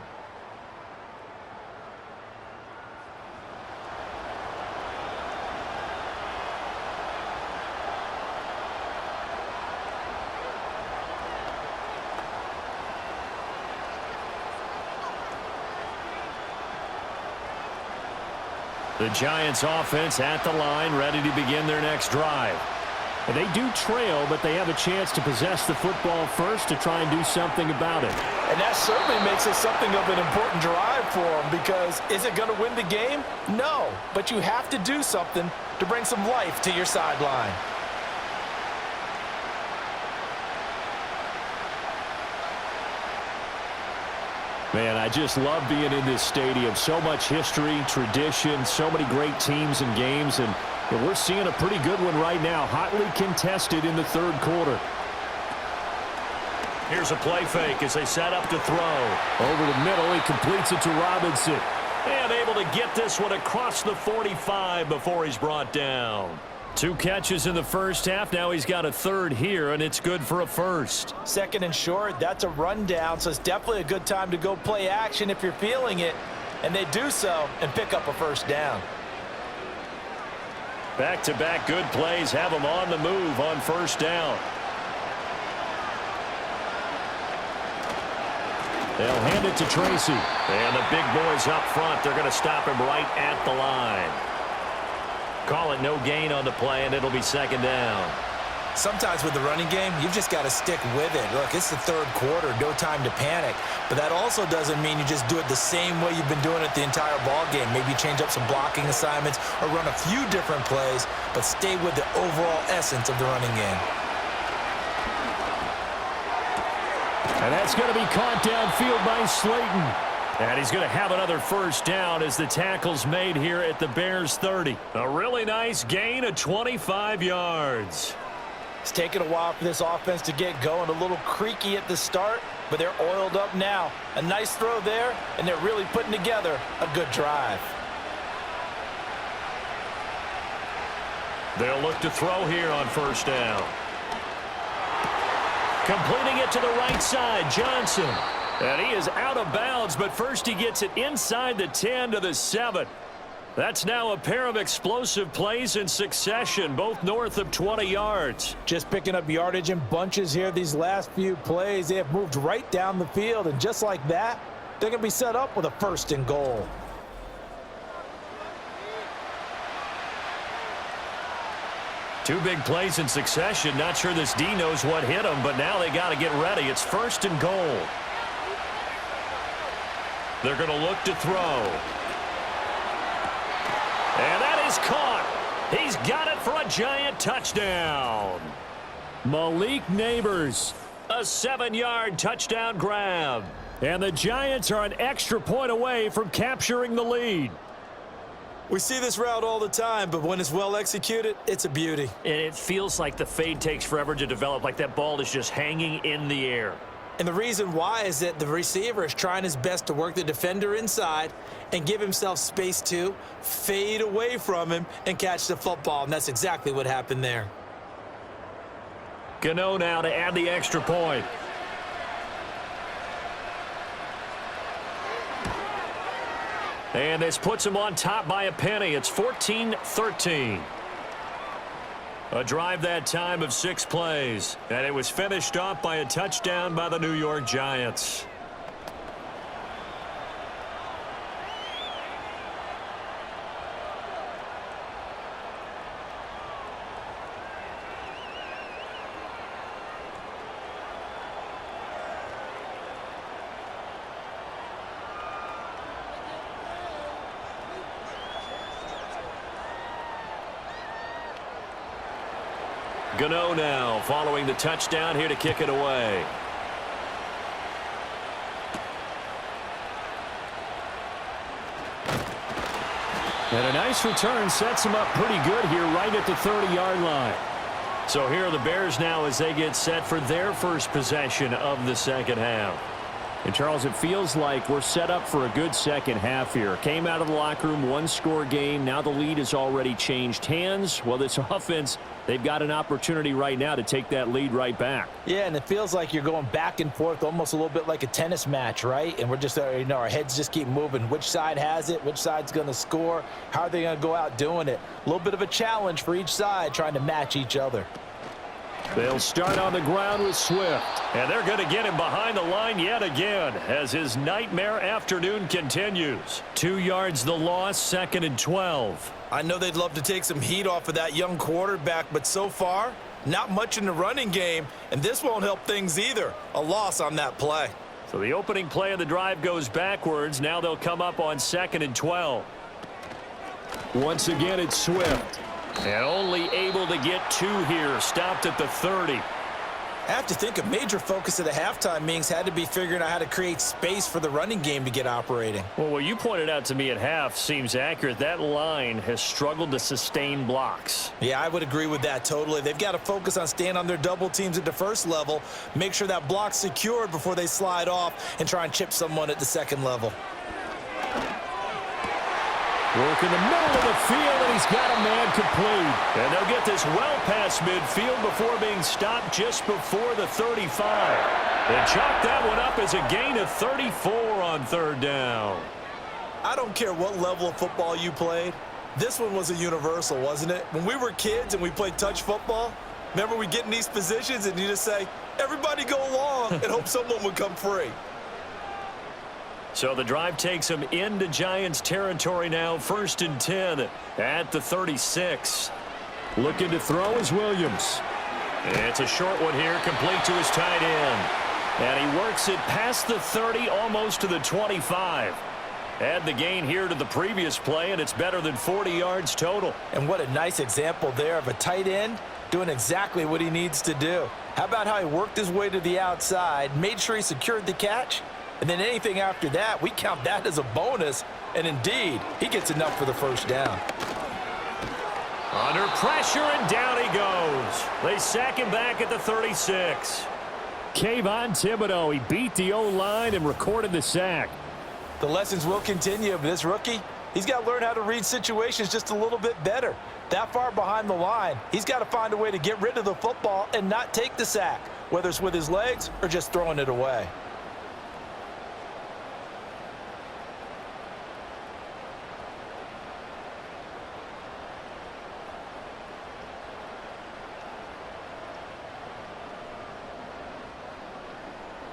The Giants offense at the line, ready to begin their next drive. And they do trail, but they have a chance to possess the football first to try and do something about it. And that certainly makes it something of an important drive for them, because is it going to win the game? No, but you have to do something to bring some life to your sideline. Man, I just love being in this stadium. So much history, tradition, so many great teams and games, and we're seeing a pretty good one right now, hotly contested in the third quarter. Here's a play fake as they set up to throw. Over the middle, he completes it to Robinson. And able to get this one across the 45 before he's brought down. 2 catches in the first half. Now he's got a third here, and it's good for a first. Second and short, that's a rundown, so it's definitely a good time to go play action if you're feeling it. And they do so and pick up a first down. Back-to-back good plays have him on the move on first down. They'll hand it to Tracy. And the big boys up front, they're going to stop him right at the line. Call it no gain on the play, and it'll be second down. Sometimes with the running game, you've just got to stick with it. Look, it's the third quarter, no time to panic. But that also doesn't mean you just do it the same way you've been doing it the entire ball game. Maybe you change up some blocking assignments or run a few different plays, but stay with the overall essence of the running game. And that's going to be caught downfield by Slayton. And he's going to have another first down as the tackle's made here at the Bears 30. A really nice gain of 25 yards. It's taken a while for this offense to get going. A little creaky at the start, but they're oiled up now. A nice throw there, and they're really putting together a good drive. They'll look to throw here on first down. Completing it to the right side, Jaxson. And he is out of bounds, but first he gets it inside the 10 to the 7. That's now a pair of explosive plays in succession, both north of 20 yards. Just picking up yardage in bunches here these last few plays. They have moved right down the field, and just like that, they're going to be set up with a first and goal. Two big plays in succession. Not sure this D knows what hit him, but now they got to get ready. It's first and goal. They're going to look to throw. And that is caught. He's got it for a giant touchdown. Malik Neighbors, a 7-yard touchdown grab. And the Giants are an extra point away from capturing the lead. We see this route all the time, but when it's well executed, it's a beauty. And it feels like the fade takes forever to develop, like that ball is just hanging in the air. And the reason why is that the receiver is trying his best to work the defender inside and give himself space to fade away from him and catch the football, and that's exactly what happened there. Gano now to add the extra point. And this puts him on top by a penny. It's 14-13. A drive that time of 6 plays. And it was finished off by a touchdown by the New York Giants. Gano now following the touchdown here to kick it away. And a nice return sets him up pretty good here right at the 30-yard line. So here are the Bears now as they get set for their first possession of the second half. And, Charles, it feels like we're set up for a good second half here. Came out of the locker room, 1-score game. Now the lead has already changed hands. Well, this offense, they've got an opportunity right now to take that lead right back. Yeah, and it feels like you're going back and forth almost a little bit like a tennis match, right? And we're just, our heads just keep moving. Which side has it? Which side's going to score? How are they going to go out doing it? A little bit of a challenge for each side trying to match each other. They'll start on the ground with Swift. And they're going to get him behind the line yet again as his nightmare afternoon continues. 2 yards the loss, 2nd and 12. I know they'd love to take some heat off of that young quarterback, but so far, not much in the running game, and this won't help things either. A loss on that play. So the opening play of the drive goes backwards. Now they'll come up on 2nd and 12. Once again, it's Swift. And only able to get 2 here. Stopped at the 30. I have to think a major focus of the halftime meetings had to be figuring out how to create space for the running game to get operating. Well, what you pointed out to me at half seems accurate. That line has struggled to sustain blocks. Yeah, I would agree with that totally. They've got to focus on staying on their double teams at the first level, make sure that block's secured before they slide off and try and chip someone at the second level. Work in the middle of the field, and he's got a man complete. And they'll get this well past midfield before being stopped just before the 35. They chalk that one up as a gain of 34 on 3rd down. I don't care what level of football you played. This one was a universal, wasn't it? When we were kids and we played touch football, remember we get in these positions and you just say, everybody go along, and hope someone would come free. So the drive takes them into Giants territory now, 1st and 10 at the 36. Looking to throw is Williams. It's a short one here, complete to his tight end. And he works it past the 30, almost to the 25. Add the gain here to the previous play, and it's better than 40 yards total. And what a nice example there of a tight end doing exactly what he needs to do. How about how he worked his way to the outside, made sure he secured the catch? And then anything after that, we count that as a bonus. And indeed, he gets enough for the 1st down. Under pressure, and down he goes. They sack him back at the 36. Kayvon Thibodeau, he beat the O-line and recorded the sack. The lessons will continue, but this rookie, he's got to learn how to read situations just a little bit better. That far behind the line, he's got to find a way to get rid of the football and not take the sack, whether it's with his legs or just throwing it away.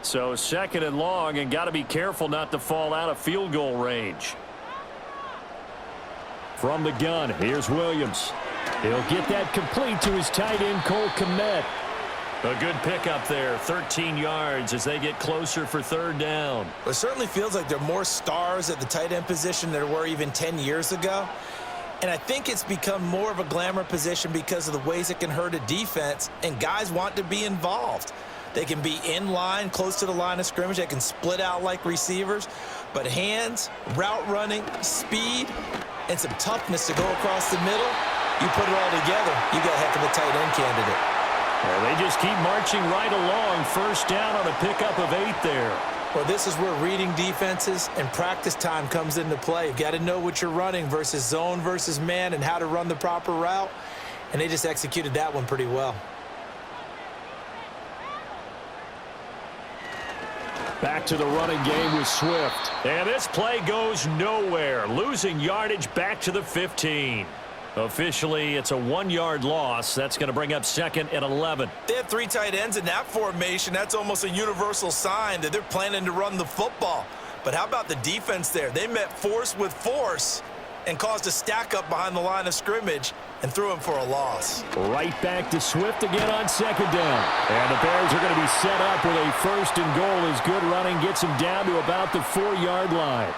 So 2nd and long, and got to be careful not to fall out of field goal range. From the gun, here's Williams. He'll get that complete to his tight end, Cole Kmet. A good pickup there, 13 yards as they get closer for 3rd down. It certainly feels like there are more stars at the tight end position than there were even 10 years ago. And I think it's become more of a glamour position because of the ways it can hurt a defense, and guys want to be involved. They can be in line, close to the line of scrimmage. They can split out like receivers. But hands, route running, speed, and some toughness to go across the middle, you put it all together, you got a heck of a tight end candidate. Well, they just keep marching right along. 1st down on a pickup of 8 there. Well, this is where reading defenses and practice time comes into play. You've got to know what you're running versus zone versus man and how to run the proper route. And they just executed that one pretty well. Back to the running game with Swift. And this play goes nowhere. Losing yardage back to the 15. Officially, it's a 1-yard loss. That's going to bring up 2nd and 11. They have 3 tight ends in that formation. That's almost a universal sign that they're planning to run the football. But how about the defense there? They met force with force and caused a stack up behind the line of scrimmage and threw him for a loss. Right back to Swift again on 2nd down. And the Bears are going to be set up with a 1st and goal as good running gets him down to about the 4-yard line.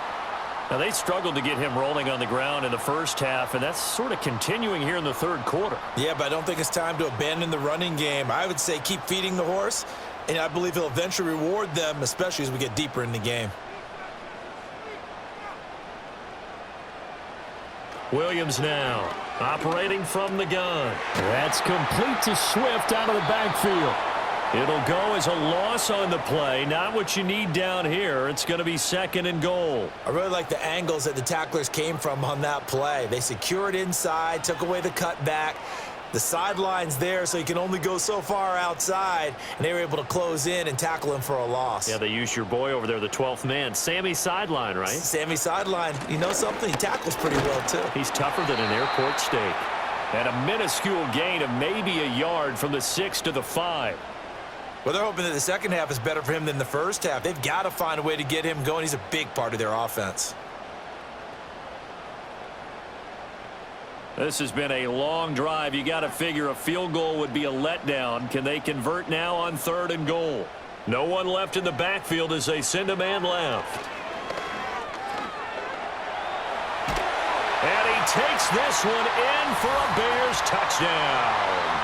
Now, they struggled to get him rolling on the ground in the 1st half, and that's sort of continuing here in the 3rd quarter. Yeah, but I don't think it's time to abandon the running game. I would say keep feeding the horse, and I believe he'll eventually reward them, especially as we get deeper in the game. Williams now operating from the gun. That's complete to Swift out of the backfield. It'll go as a loss on the play. Not what you need down here. It's going to be 2nd and goal. I really like the angles that the tacklers came from on that play. They secured inside, took away the cutback. The sideline's there, so you can only go so far outside, and they were able to close in and tackle him for a loss. Yeah, they used your boy over there, the 12th man, Sammy Sideline, right? Sammy Sideline. You know something? He tackles pretty well, too. He's tougher than an airport steak. And a minuscule gain of maybe a yard from the 6 to the 5. Well, they're hoping that the second half is better for him than the first half. They've got to find a way to get him going. He's a big part of their offense. This has been a long drive. You got to figure a field goal would be a letdown. Can they convert now on 3rd and goal? No one left in the backfield as they send a man left. And he takes this one in for a Bears touchdown.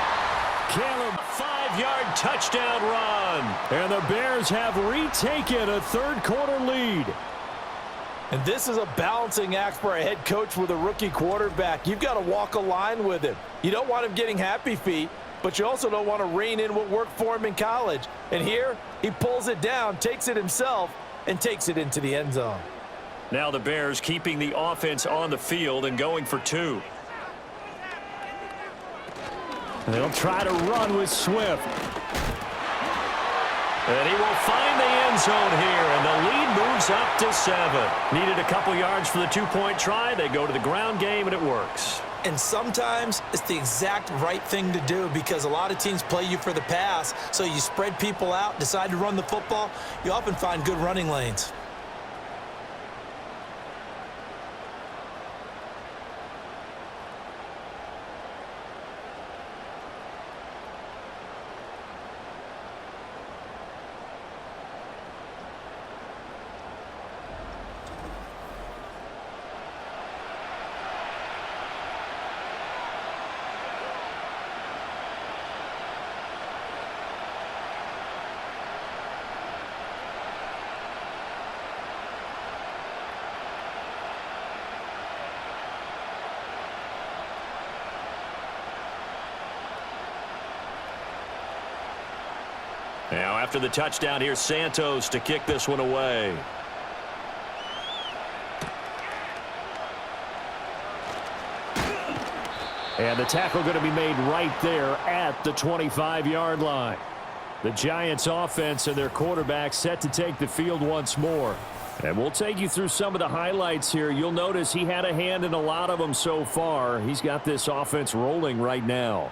Caleb, 5-yard touchdown run. And the Bears have retaken a third-quarter lead. And this is a balancing act for a head coach with a rookie quarterback. You've got to walk a line with him. You don't want him getting happy feet, but you also don't want to rein in what worked for him in college. And here, he pulls it down, takes it himself, and takes it into the end zone. Now the Bears keeping the offense on the field and going for 2. They'll try to run with Swift. And he will find the end zone here, and the lead moves up to 7. Needed a couple yards for the 2-point try. They go to the ground game, and it works. And sometimes it's the exact right thing to do because a lot of teams play you for the pass, so you spread people out, decide to run the football. You often find good running lanes. Now after the touchdown, here's Santos to kick this one away. And the tackle going to be made right there at the 25-yard line. The Giants offense and their quarterback set to take the field once more. And we'll take you through some of the highlights here. You'll notice he had a hand in a lot of them so far. He's got this offense rolling right now.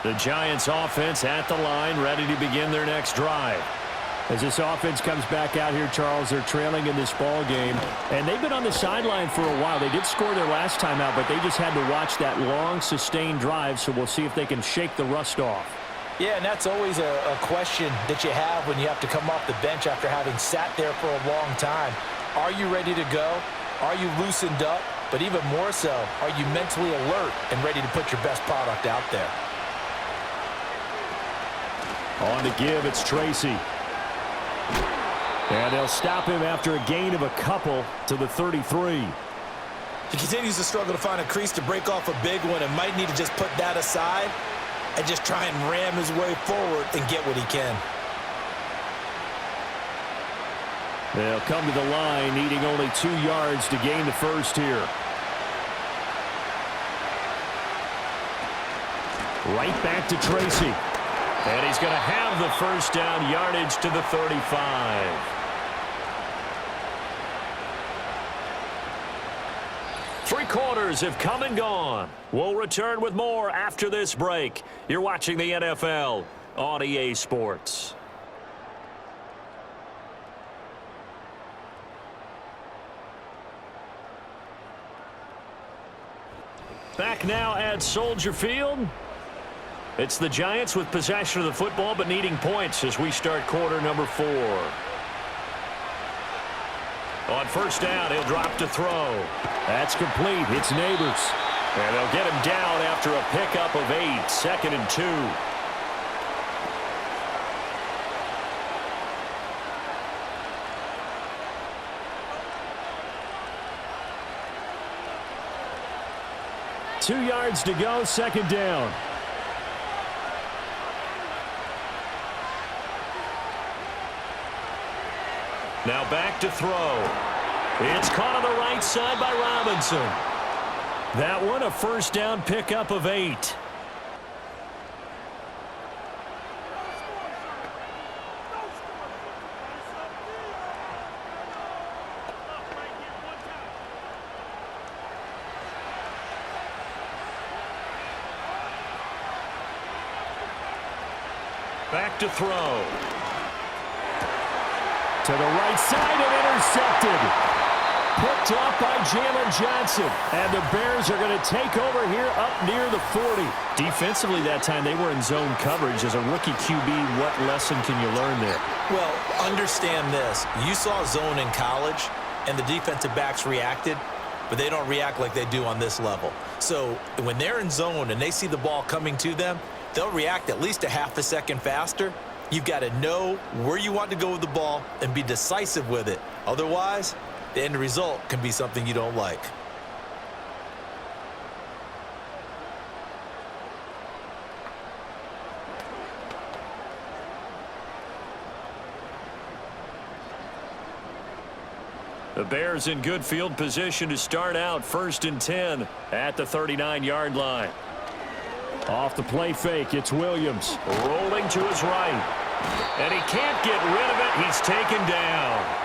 The Giants offense at the line, ready to begin their next drive. As this offense comes back out here, Charles, they're trailing in this ball game. And they've been on the sideline for a while. They did score their last time out, but they just had to watch that long, sustained drive. So we'll see if they can shake the rust off. Yeah, and that's always a question that you have when you have to come off the bench after having sat there for a long time. Are you ready to go? Are you loosened up? But even more so, are you mentally alert and ready to put your best product out there? On the give, it's Tracy. And they'll stop him after a gain of a couple to the 33. He continues to struggle to find a crease to break off a big one and might need to just put that aside and just try and ram his way forward and get what he can. They'll come to the line, needing only 2 yards to gain the first here. Right back to Tracy. And he's going to have the first down, yardage to the 35. Three quarters have come and gone. We'll return with more after this break. You're watching the NFL on EA Sports. Back now at Soldier Field. It's the Giants with possession of the football but needing points as we start quarter number 4. On first down, he'll drop to throw. That's complete. It's Neighbors. And they'll get him down after a pickup of 8. 2nd and 2. Two yards to go, 2nd down. Now back to throw. It's caught on the right side by Robinson. That one a first down pickup of 8. Back to throw. To the right side and intercepted. Picked off by Jaxson. And the Bears are going to take over here up near the 40. Defensively that time, they were in zone coverage. As a rookie QB, what lesson can you learn there? Well, understand this. You saw zone in college, and the defensive backs reacted, but they don't react like they do on this level. So when they're in zone and they see the ball coming to them, they'll react at least a half a second faster. You've got to know where you want to go with the ball and be decisive with it. Otherwise, the end result can be something you don't like. The Bears in good field position to start out 1st and 10 at the 39-yard line. Off the play fake, it's Williams. Rolling to his right. And he can't get rid of it. He's taken down.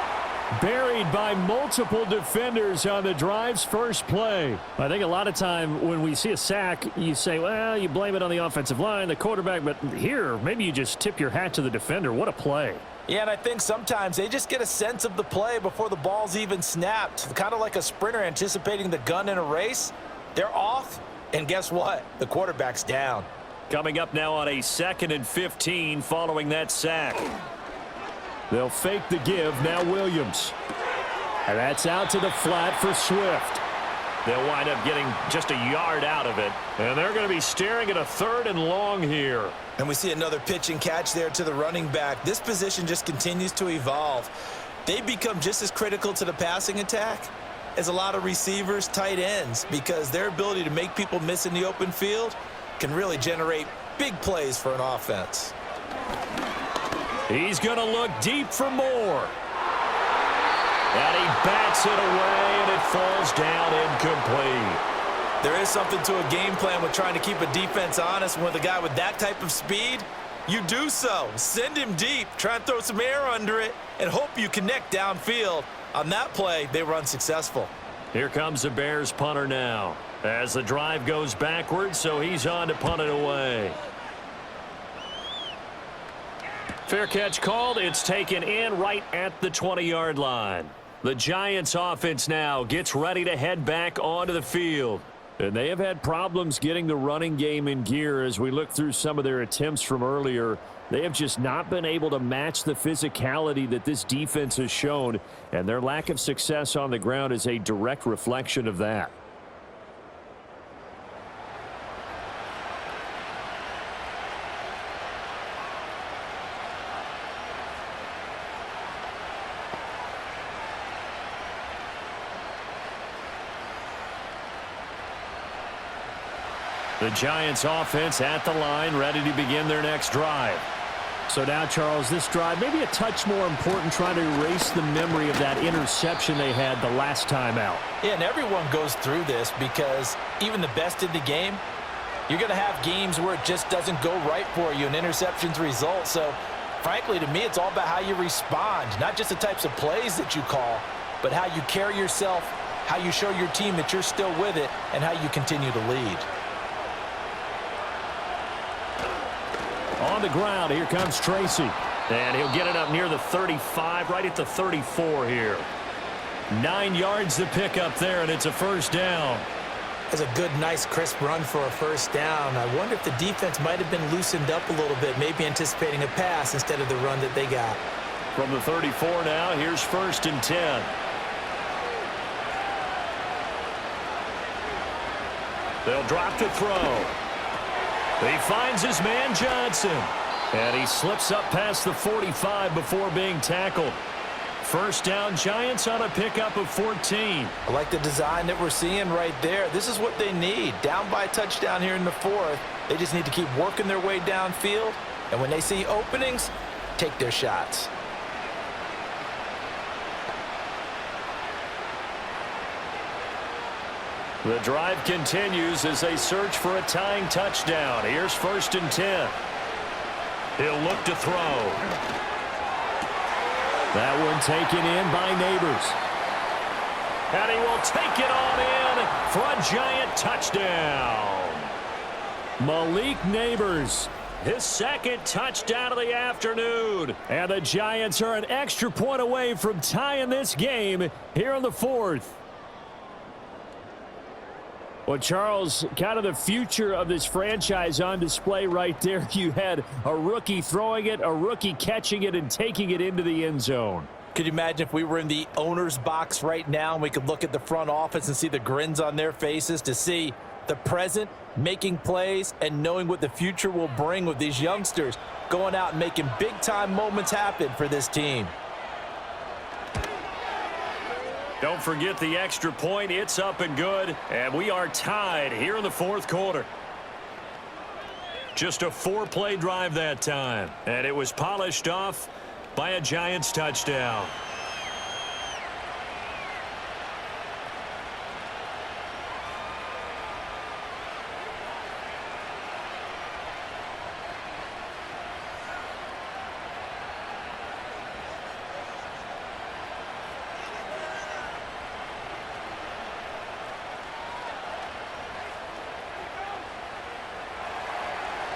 Buried by multiple defenders on the drive's first play. I think a lot of time when we see a sack, you say, well, you blame it on the offensive line, the quarterback. But here, maybe you just tip your hat to the defender. What a play. Yeah, and I think sometimes they just get a sense of the play before the ball's even snapped. Kind of like a sprinter anticipating the gun in a race. They're off. And guess what? The quarterback's down. Coming up now on a 2nd and 15 following that sack. They'll fake the give. Now Williams. And that's out to the flat for Swift. They'll wind up getting just a yard out of it. And they're going to be staring at a 3rd and long here. And we see another pitch and catch there to the running back. This position just continues to evolve. They become just as critical to the passing attack as a lot of receivers, tight ends, because their ability to make people miss in the open field can really generate big plays for an offense. He's going to look deep for more. And he bats it away, and it falls down incomplete. There is something to a game plan with trying to keep a defense honest. With a guy with that type of speed, you do so. Send him deep, try and throw some air under it, and hope you connect downfield. On that play, they were unsuccessful. Here comes the Bears punter now. As the drive goes backwards, so he's on to punt it away. Fair catch called. It's taken in right at the 20-yard line. The Giants offense now gets ready to head back onto the field. And they have had problems getting the running game in gear as we look through some of their attempts from earlier. They have just not been able to match the physicality that this defense has shown, and their lack of success on the ground is a direct reflection of that. The Giants offense at the line, ready to begin their next drive. So now, Charles, this drive maybe a touch more important, trying to erase the memory of that interception they had the last time out. Yeah, and everyone goes through this because even the best in the game, you're going to have games where it just doesn't go right for you, and interceptions result. So, frankly, to me, it's all about how you respond, not just the types of plays that you call, but how you carry yourself, how you show your team that you're still with it, and how you continue to lead. On the ground, here comes Tracy. And he'll get it up near the 35, right at the 34 here. 9 yards to pick up there, and it's a first down. That's a good, nice, crisp run for a first down. I wonder if the defense might have been loosened up a little bit, maybe anticipating a pass instead of the run that they got. From the 34 now, here's 1st and 10. They'll drop to throw. He finds his man Jaxson, and he slips up past the 45 before being tackled. First down, Giants on a pickup of 14. I like the design that we're seeing right there. This is what they need. Down by a touchdown here in the 4th. They just need to keep working their way downfield, and when they see openings, take their shots. The drive continues as they search for a tying touchdown. Here's 1st and 10. He'll look to throw. That one taken in by Neighbors. And he will take it on in for a Giant touchdown. Malik Neighbors, his 2nd touchdown of the afternoon. And the Giants are an extra point away from tying this game here in the 4th. Well, Charles, kind of the future of this franchise on display right there. You had a rookie throwing it, a rookie catching it, and taking it into the end zone. Could you imagine if we were in the owner's box right now and we could look at the front office and see the grins on their faces to see the present making plays and knowing what the future will bring with these youngsters going out and making big-time moments happen for this team. Don't forget the extra point. It's up and good. And we are tied here in the 4th quarter. Just a 4-play drive that time. And it was polished off by a Giants touchdown.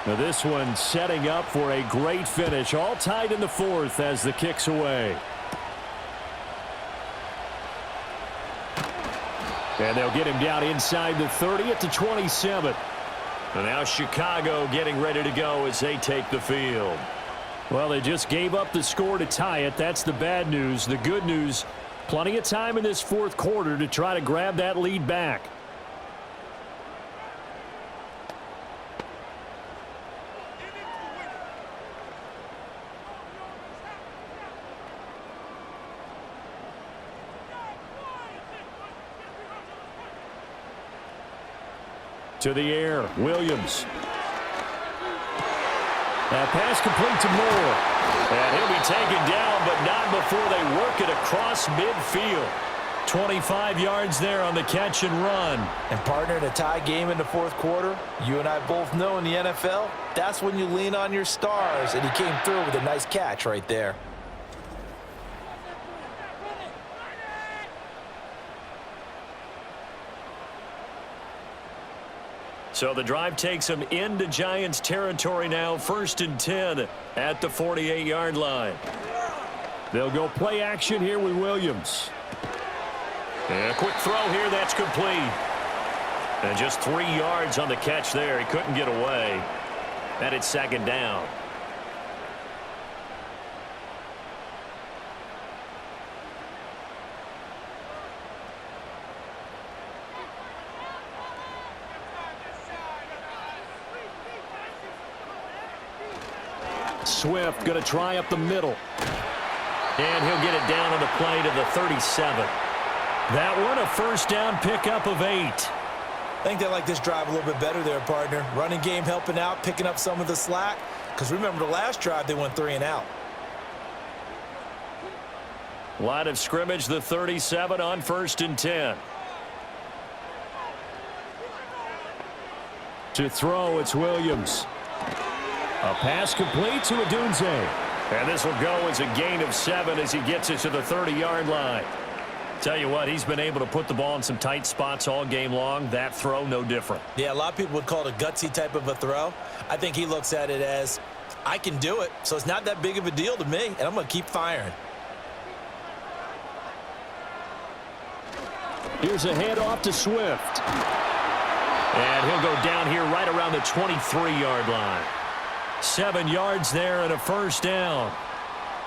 Now this one setting up for a great finish. All tied in the 4th as the kick's away. And they'll get him down inside the 30 at the 27. And now Chicago getting ready to go as they take the field. Well, they just gave up the score to tie it. That's the bad news. The good news, plenty of time in this 4th quarter to try to grab that lead back. To the air, Williams. That pass complete to Moore. And he'll be taken down, but not before they work it across midfield. 25 yards there on the catch and run. And partner, in a tie game in the 4th quarter, you and I both know in the NFL, that's when you lean on your stars. And he came through with a nice catch right there. So the drive takes them into Giants territory now. 1st and 10 at the 48-yard line. They'll go play action here with Williams. And a quick throw here. That's complete. And just 3 yards on the catch there. He couldn't get away. And it's 2nd down. Swift going to try up the middle. And he'll get it down on the play to the 37. That one a 1st down pickup of 8. I think they like this drive a little bit better there, partner. Running game helping out, picking up some of the slack. Because remember, the last drive they went 3 and out. Line of scrimmage, the 37 on 1st and 10. To throw, it's Williams. A pass complete to Adunze. And this will go as a gain of 7 as he gets it to the 30-yard line. Tell you what, he's been able to put the ball in some tight spots all game long. That throw, no different. Yeah, a lot of people would call it a gutsy type of a throw. I think he looks at it as, I can do it, so it's not that big of a deal to me, and I'm going to keep firing. Here's a handoff to Swift. And he'll go down here right around the 23-yard line. 7 yards there and a 1st down.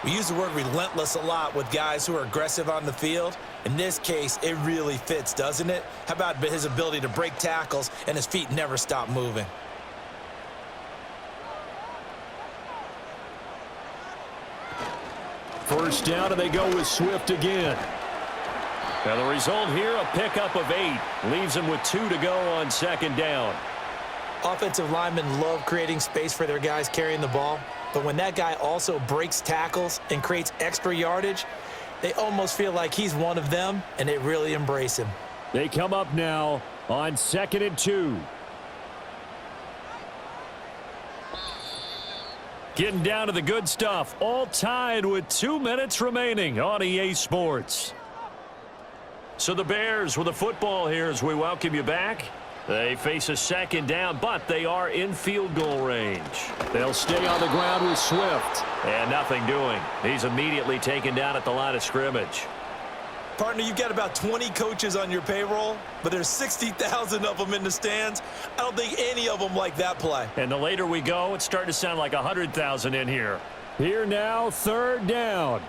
We use the word relentless a lot with guys who are aggressive on the field. In this case, it really fits, doesn't it? How about his ability to break tackles and his feet never stop moving? First down, and they go with Swift again. Now the result here, a pickup of 8. Leaves him with 2 to go on 2nd down. Offensive linemen love creating space for their guys carrying the ball. But when that guy also breaks tackles and creates extra yardage, they almost feel like he's one of them, and they really embrace him. They come up now on 2nd and 2. Getting down to the good stuff. All tied with 2 minutes remaining on EA Sports. So the Bears with the football here as we welcome you back. They face a 2nd down, but they are in field goal range. They'll stay on the ground with Swift. And nothing doing. He's immediately taken down at the line of scrimmage. Partner, you've got about 20 coaches on your payroll, but there's 60,000 of them in the stands. I don't think any of them like that play. And the later we go, it's starting to sound like 100,000 in here. Here now, 3rd down.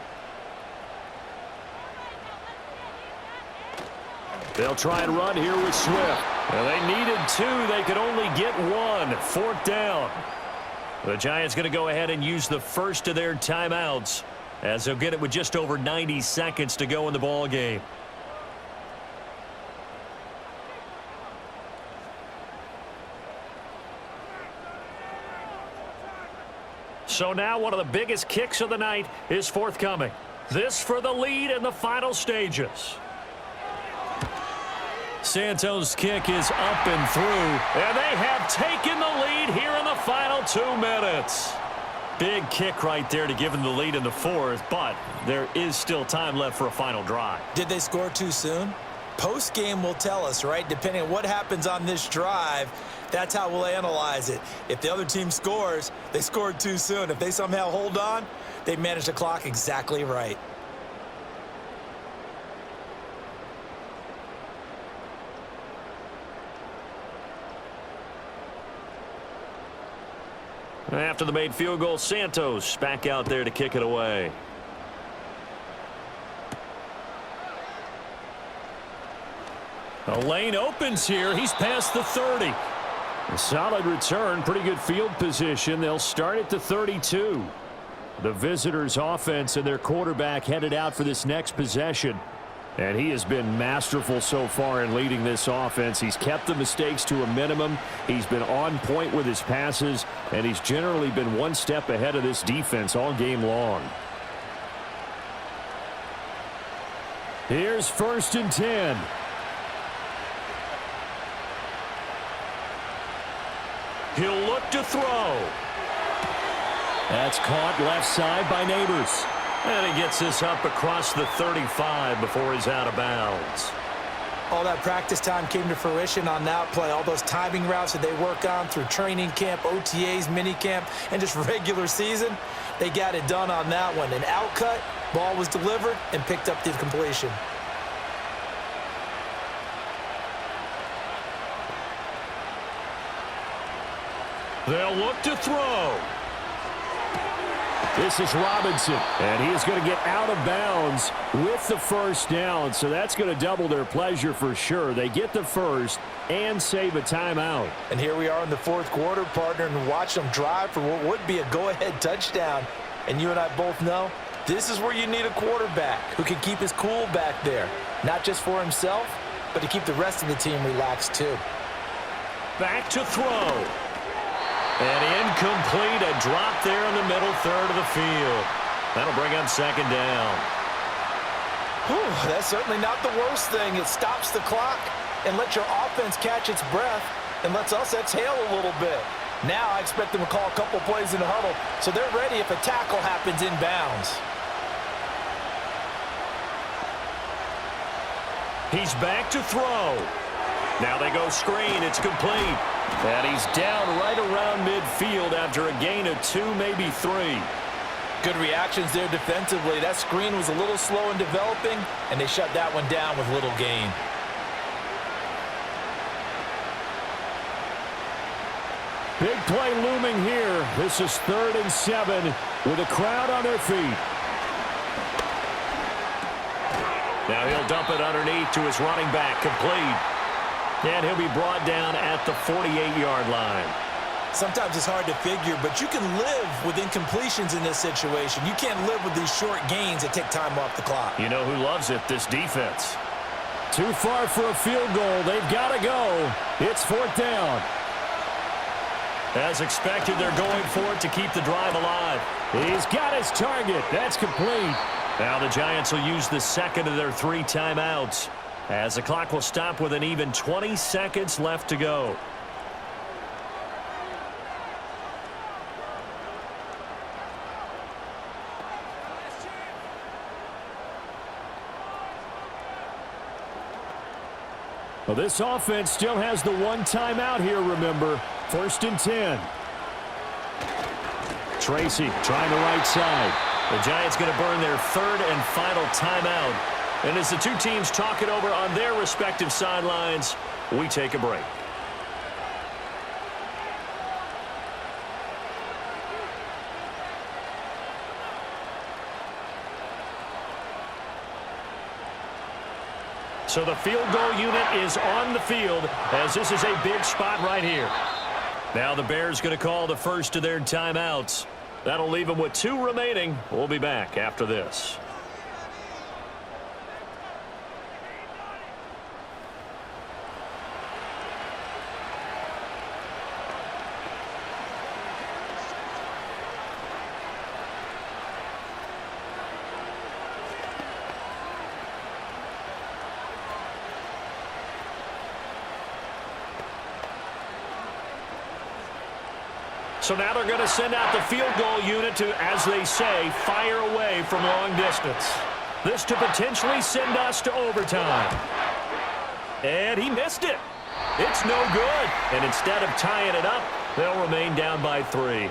They'll try and run here with Swift. And they needed 2. They could only get 1. 4th down. The Giants going to go ahead and use the first of their timeouts, as they'll get it with just over 90 seconds to go in the ball game. So now one of the biggest kicks of the night is forthcoming. This for the lead in the final stages. Santos' kick is up and through, and they have taken the lead here in the final 2 minutes. Big kick right there to give them the lead in the 4th, but there is still time left for a final drive. Did they score too soon? Post-game will tell us, right? Depending on what happens on this drive, that's how we'll analyze it. If the other team scores, they scored too soon. If they somehow hold on, they managed the clock exactly right. After the made field goal, Santos back out there to kick it away. A lane opens here. He's past the 30. A solid return, pretty good field position. They'll start at the 32. The visitors' offense and their quarterback headed out for this next possession. And he has been masterful so far in leading this offense. He's kept the mistakes to a minimum. He's been on point with his passes, and he's generally been one step ahead of this defense all game long. Here's 1st and 10. He'll look to throw. That's caught left side by Neighbors. And he gets this up across the 35 before he's out of bounds. All that practice time came to fruition on that play. All those timing routes that they work on through training camp, OTAs, minicamp, and just regular season, they got it done on that one. An outcut, ball was delivered, and picked up the completion. They'll look to throw. This is Robinson, and he is going to get out of bounds with the 1st down, so that's going to double their pleasure for sure. They get the 1st and save a timeout. And here we are in the 4th quarter, partner, and watch them drive for what would be a go-ahead touchdown. And you and I both know this is where you need a quarterback who can keep his cool back there, not just for himself, but to keep the rest of the team relaxed too. Back to throw. And incomplete, a drop there in the middle 3rd of the field. That'll bring up 2nd down. Whew, that's certainly not the worst thing. It stops the clock and lets your offense catch its breath and lets us exhale a little bit. Now I expect them to call a couple plays in the huddle so they're ready if a tackle happens inbounds. He's back to throw. Now they go screen. It's complete. And he's down right around midfield after a gain of 2, maybe 3. Good reactions there defensively. That screen was a little slow in developing, and they shut that one down with little gain. Big play looming here. This is 3rd and 7 with a crowd on their feet. Now he'll dump it underneath to his running back, complete. And he'll be brought down at the 48-yard line. Sometimes it's hard to figure, but you can live with incompletions in this situation. You can't live with these short gains that take time off the clock. You know who loves it? This defense. Too far for a field goal. They've got to go. It's 4th down. As expected, they're going for it to keep the drive alive. He's got his target. That's complete. Now the Giants will use the 2nd of their 3 timeouts. as the clock will stop with an even 20 seconds left to go. Well, this offense still has the one timeout here, remember. 1st and 10. Tracy trying the right side. The Giants going to burn their 3rd and final timeout. And as the two teams talk it over on their respective sidelines, we take a break. So the field goal unit is on the field as this is a big spot right here. Now the Bears going to call the first of their timeouts. That'll leave them with 2 remaining. We'll be back after this. So now they're going to send out the field goal unit to, as they say, fire away from long distance. This to potentially send us to overtime. And he missed it. It's no good. And instead of tying it up, they'll remain down by 3.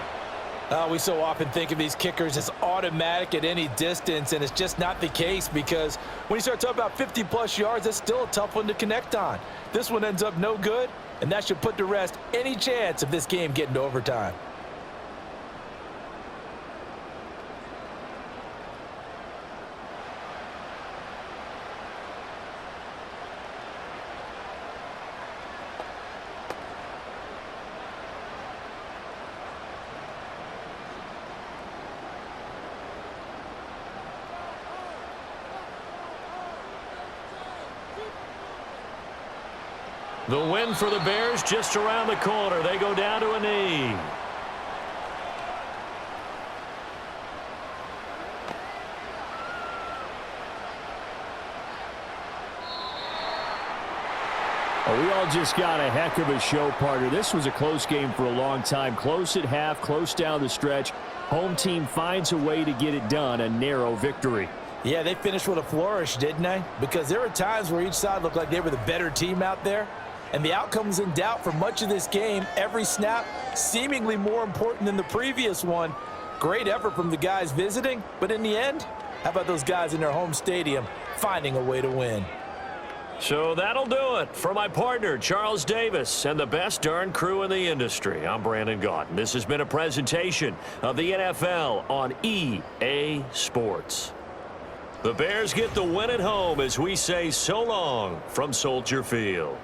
We so often think of these kickers as automatic at any distance, and it's just not the case because when you start talking about 50-plus yards, that's still a tough one to connect on. This one ends up no good, and that should put to rest any chance of this game getting to overtime. The win for the Bears just around the corner. They go down to a knee. Oh, we all just got a heck of a show, partner. This was a close game for a long time. Close at half, close down the stretch. Home team finds a way to get it done, a narrow victory. Yeah, they finished with a flourish, didn't they? Because there were times where each side looked like they were the better team out there. And the outcome was in doubt for much of this game. Every snap seemingly more important than the previous one. Great effort from the guys visiting. But in the end, how about those guys in their home stadium finding a way to win? So that'll do it for my partner, Charles Davis, and the best darn crew in the industry. I'm Brandon Gaudin. This has been a presentation of the NFL on EA Sports. The Bears get the win at home as we say so long from Soldier Field.